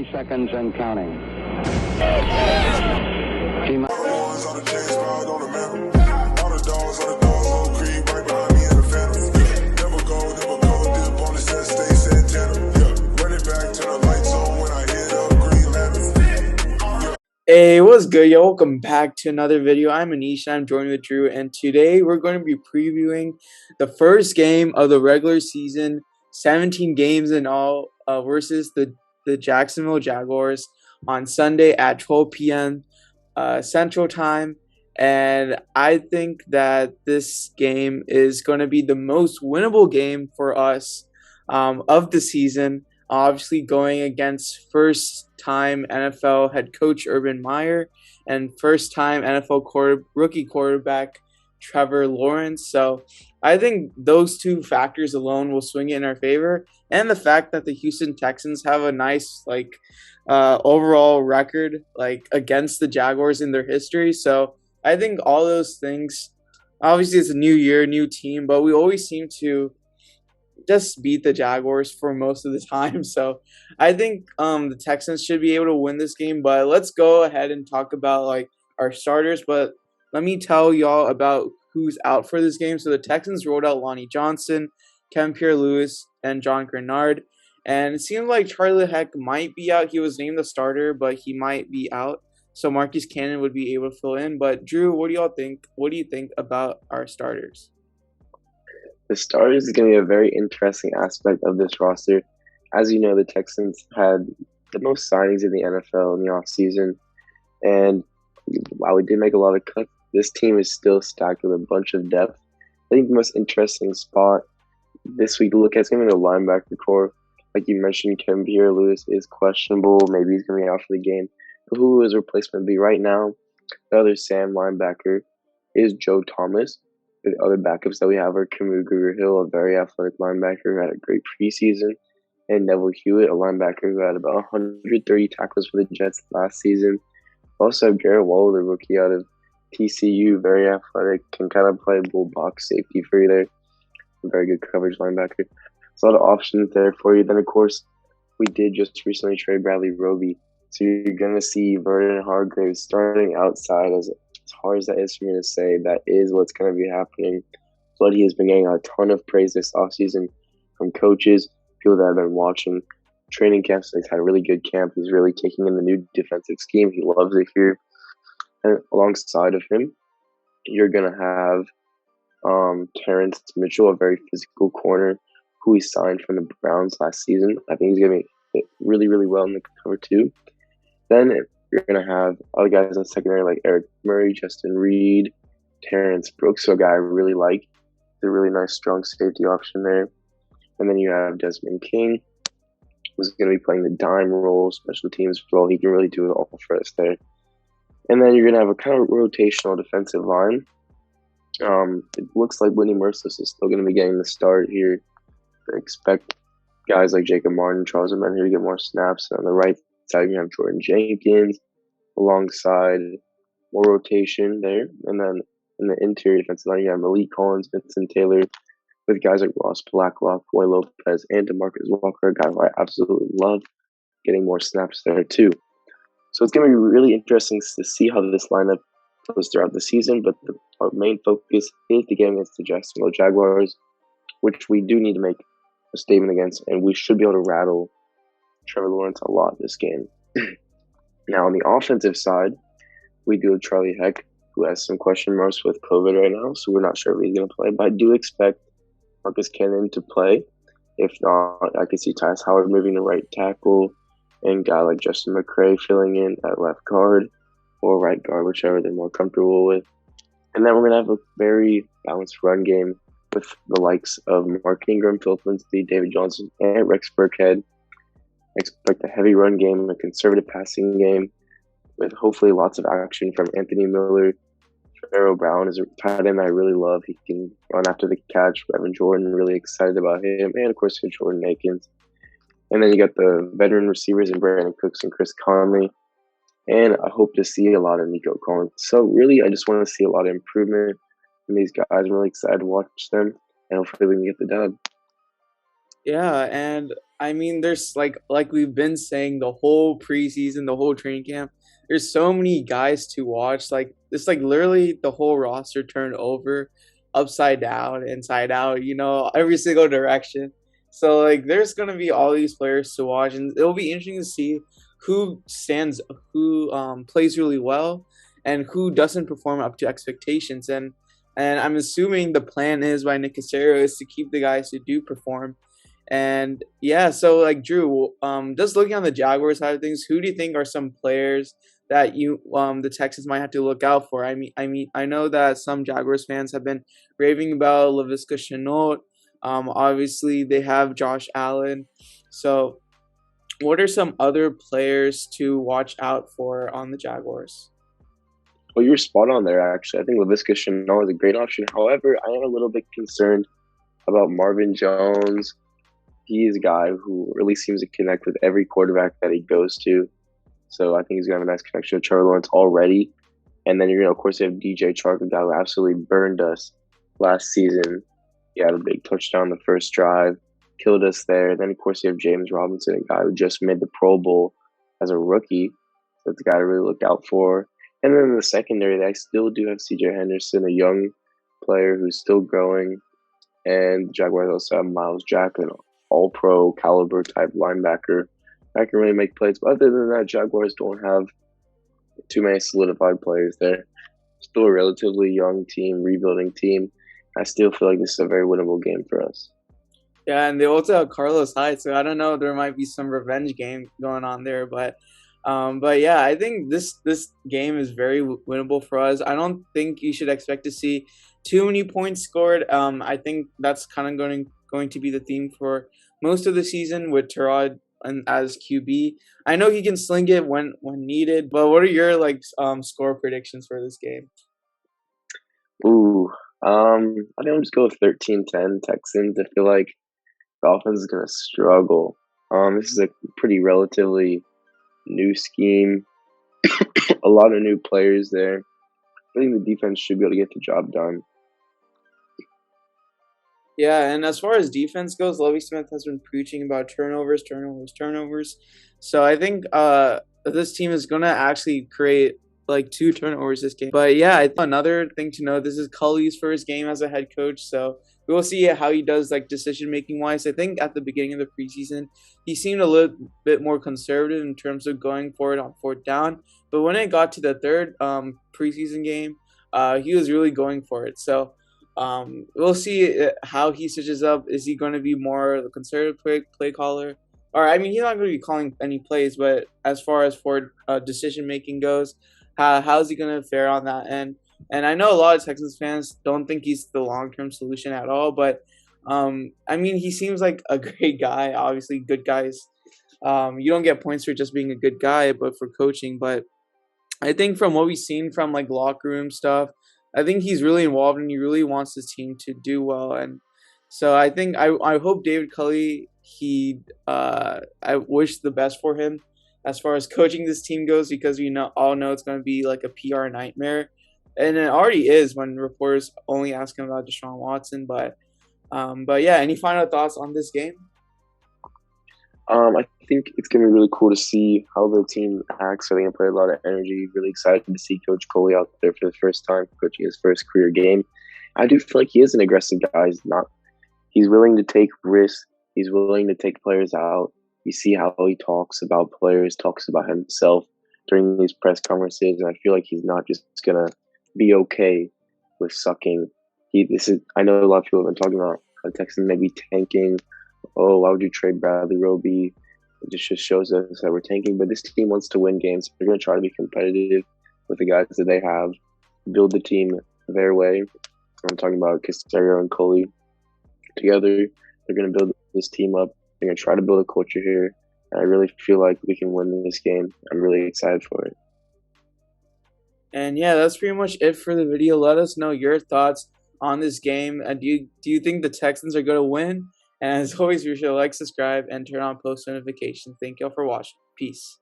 30 seconds and counting. Hey, what's good, yo? Welcome back to another video. I'm Anish, I'm joined with Drew, and today we're going to be previewing the first game of the regular season, 17 games in all, versus the Jacksonville Jaguars on Sunday at 12 p.m. Central Time. And I think that this game is going to be the most winnable game for us of the season. Obviously, going against first-time NFL head coach Urban Meyer and first-time NFL rookie quarterback Trevor Lawrence. So I think those two factors alone will swing it in our favor, and the fact that the Houston Texans have a nice overall record against the Jaguars in their history. So I think all those things. Obviously, it's a new year, new team, but we always seem to just beat the Jaguars for most of the time. So I think the Texans should be able to win this game. But let's go ahead and talk about our starters. But let me tell y'all about who's out for this game. So the Texans rolled out Lonnie Johnson, Kevin Pierre-Louis, and John Grenard. And it seems like Charlie Heck might be out. He was named the starter, but he might be out. So Marcus Cannon would be able to fill in. But Drew, what do y'all think? What do you think about our starters? The starters is going to be a very interesting aspect of this roster. As you know, the Texans had the most signings in the NFL in the offseason. And while we did make a lot of cuts, this team is still stacked with a bunch of depth. I think the most interesting spot this week to look at is going to be the linebacker core. Like you mentioned, Kevin Pierre-Louis is questionable. Maybe he's going to be out for the game. But who his replacement be right now? The other Sam linebacker is Joe Thomas. The other backups that we have are Camus Grugier-Hill, a very athletic linebacker who had a great preseason, and Neville Hewitt, a linebacker who had about 130 tackles for the Jets last season. Also have Garrett Waller, the rookie out of TCU, very athletic, can kind of play bull box safety for you there. A very good coverage linebacker. There's a lot of options there for you. Then, of course, we did just recently trade Bradley Roby. So you're going to see Vernon Hargreaves starting outside. As hard as that is for me to say, that is what's going to be happening. But he has been getting a ton of praise this offseason from coaches, people that have been watching training camps. He's had a really good camp. He's really taking in the new defensive scheme. He loves it here. And alongside of him, you're going to have Terrence Mitchell, a very physical corner who he signed from the Browns last season. I think he's going to be really, really well in the cover two. Then you're going to have other guys in the secondary like Eric Murray, Justin Reed, Terrence Brooks, a guy I really like. He's a really nice, strong safety option there. And then you have Desmond King, who's going to be playing the dime role, special teams role. He can really do it all for us there. And then you're going to have a kind of rotational defensive line. It looks like Whitney Merciless is still going to be getting the start here. I expect guys like Jacob Martin, Charles Amend here to get more snaps. And on the right side, you have Jordan Jenkins alongside more rotation there. And then in the interior defensive line, you have Malik Collins, Vincent Taylor, with guys like Ross Blacklock, Roy Lopez, and DeMarcus Walker, a guy who I absolutely love, getting more snaps there too. So it's going to be really interesting to see how this lineup goes throughout the season. But our main focus is the game against the Jacksonville Jaguars, which we do need to make a statement against, and we should be able to rattle Trevor Lawrence a lot this game. Now, on the offensive side, we do have Charlie Heck, who has some question marks with COVID right now, so we're not sure if he's going to play. But I do expect Marcus Cannon to play. If not, I could see Tyus Howard moving to right tackle and a guy like Justin McCray filling in at left guard or right guard, whichever they're more comfortable with. And then we're going to have a very balanced run game with the likes of Mark Ingram, Philip Lindsay, David Johnson, and Rex Burkhead. I expect a heavy run game, a conservative passing game, with hopefully lots of action from Anthony Miller. Pharaoh Brown is a tight end I really love. He can run after the catch. Evan Jordan, really excited about him. And, of course, Jordan Akins. And then you got the veteran receivers in Brandon Cooks and Chris Conley. And I hope to see a lot of Nico Collins. So, really, I just want to see a lot of improvement in these guys. I'm really excited to watch them. And hopefully we can get the dub. Yeah, and I mean, there's like we've been saying the whole preseason, the whole training camp. There's so many guys to watch. Like it's like literally the whole roster turned over, upside down, inside out. Every single direction. So like, there's gonna be all these players to watch, and it'll be interesting to see who plays really well, and who doesn't perform up to expectations. And I'm assuming the plan is by Nick Casario is to keep the guys who do perform. And yeah, so like Drew, just looking on the Jaguars side of things, who do you think are some players that the Texans might have to look out for? I know that some Jaguars fans have been raving about Laviska Shenault. Obviously they have Josh Allen. So what are some other players to watch out for on the Jaguars? Well, you're spot on there, actually. I think Laviska Shenault is a great option. However, I am a little bit concerned about Marvin Jones. He is a guy who really seems to connect with every quarterback that he goes to. So I think he's going to have a nice connection with Trevor Lawrence already. And then, of course, you have DJ Chark, a guy who absolutely burned us last season. He had a big touchdown the first drive, killed us there. Then, of course, you have James Robinson, a guy who just made the Pro Bowl as a rookie. So that's a guy to really look out for. And then in the secondary, I still do have C.J. Henderson, a young player who's still growing. And the Jaguars also have Miles Jack, an all-pro caliber type linebacker that can really make plays. But other than that, Jaguars don't have too many solidified players there. Still a relatively young team, rebuilding team. I still feel like this is a very winnable game for us. Yeah, and they also have Carlos Hyde, so I don't know. There might be some revenge game going on there, but yeah, I think this game is very winnable for us. I don't think you should expect to see too many points scored. I think that's kind of going to be the theme for most of the season with Terod and as QB. I know he can sling it when needed, but what are your score predictions for this game? Ooh, I think I'm just go with 13-10 Texans. I feel like the offense is gonna struggle. This is a pretty relatively new scheme, a lot of new players there. I think the defense should be able to get the job done. Yeah, and as far as defense goes, Lovie Smith has been preaching about turnovers, turnovers, turnovers. So I think this team is gonna actually create like 2 turnovers this game. But yeah, I think another thing to know, this is Culley's first game as a head coach, so we will see how he does like decision making wise. I think at the beginning of the preseason, he seemed a little bit more conservative in terms of going for it on 4th down. But when it got to the third preseason game, he was really going for it. So we'll see how he switches up. Is he going to be more the conservative play caller? Or I mean, he's not going to be calling any plays, but as far as for decision making goes, how's he going to fare on that end? And I know a lot of Texans fans don't think he's the long term solution at all, but I mean, he seems like a great guy. Obviously, good guys. You don't get points for just being a good guy, but for coaching. But I think from what we've seen from like locker room stuff, I think he's really involved and he really wants his team to do well. And so I think I hope David Culley, I wish the best for him as far as coaching this team goes, because we all know it's going to be like a PR nightmare, and it already is when reporters only ask him about Deshaun Watson. But yeah, any final thoughts on this game? I think it's gonna be really cool to see how the team acts. I think I play a lot of energy. Really excited to see Coach Coley out there for the first time, coaching his first career game. I do feel like he is an aggressive guy. He's willing to take risks. He's willing to take players out. You see how he talks about players, talks about himself during these press conferences, and I feel like he's not just gonna be okay with sucking. I know a lot of people have been talking about how Texans may be tanking. Oh, why would you trade Bradley Roby? It just shows us that we're tanking. But this team wants to win games. They're going to try to be competitive with the guys that they have, build the team their way. I'm talking about Casario and Coley together. They're going to build this team up. They're going to try to build a culture here. And I really feel like we can win this game. I'm really excited for it. And yeah, that's pretty much it for the video. Let us know your thoughts on this game. Do you think the Texans are going to win? And as always, be sure to like, subscribe, and turn on post notifications. Thank y'all for watching. Peace.